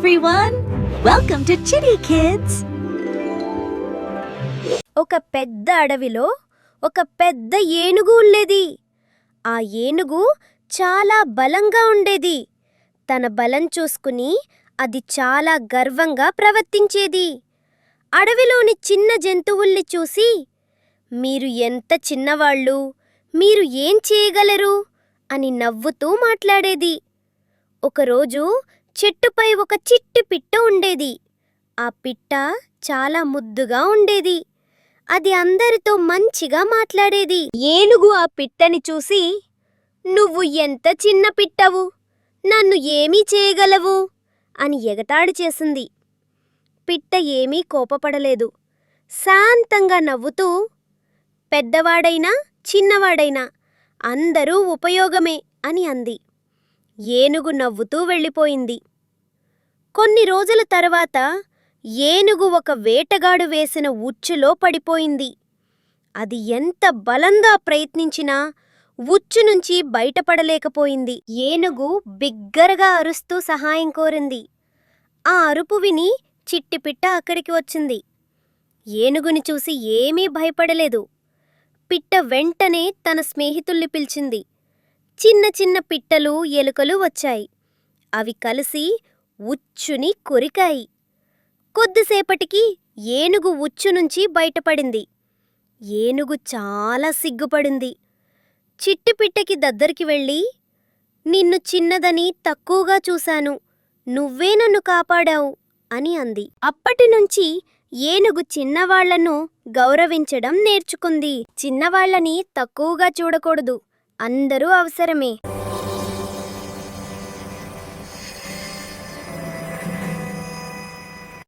everyone! Welcome to Chitty Kids! ఒక పెద్ద అడవిలో ఒక పెద్ద ఏనుగు ఉండేది. ఆ ఏనుగు చాలా బలంగా ఉండేది. తన బలం చూసుకుని అది చాలా గర్వంగా ప్రవర్తించేది. అడవిలోని చిన్న జంతువుల్ని చూసి, మీరు ఎంత చిన్నవాళ్ళు, మీరు ఏం చేయగలరు అని నవ్వుతూ మాట్లాడేది. ఒకరోజు చెట్టుపై ఒక చిట్టి పిట్ట ఉండేది. ఆ పిట్ట చాలా ముద్దుగా ఉండేది. అది అందరితో మంచిగా మాట్లాడేది. ఏనుగు ఆ పిట్టని చూసి, నువ్వు ఎంత చిన్న పిట్టవు, నన్ను ఏమీ చేయగలవు అని ఎగతాళి చేసింది. పిట్ట ఏమీ కోపపడలేదు. శాంతంగా నవ్వుతూ, పెద్దవాడైనా చిన్నవాడైనా అందరూ ఉపయోగమే అని అంది. ఏనుగు నవ్వుతూ వెళ్ళిపోయింది. కొన్ని రోజుల తర్వాత ఏనుగు ఒక వేటగాడు వేసిన ఉచ్చులో పడిపోయింది. అది ఎంత బలంగా ప్రయత్నించినా ఉచ్చు నుంచి బయటపడలేకపోయింది. ఏనుగు బిగ్గరగా అరుస్తూ సహాయం కోరింది. ఆ అరుపు విని చిట్టిపిట్ట అక్కడికి వచ్చింది. ఏనుగుని చూసి ఏమీ భయపడలేదు. పిట్ట వెంటనే తన స్నేహితుల్ని పిలిచింది. చిన్న చిన్న పిట్టలు, ఎలుకలు వచ్చాయి. అవి కలిసి ఉచ్చుని కొరికాయి. కొద్దిసేపటికి ఏనుగు ఉచ్చు నుంచి బయటపడింది. ఏనుగు చాలా సిగ్గుపడింది. చిట్టిపిట్టకి దగ్గరికి వెళ్ళి, నిన్ను చిన్నదని తక్కువగా చూశాను, నువ్వే నన్ను కాపాడావు అని అంది. అప్పటినుంచి ఏనుగు చిన్నవాళ్లను గౌరవించడం నేర్చుకుంది. చిన్నవాళ్లని తక్కువగా చూడకూడదు, అందరూ అవసరమే.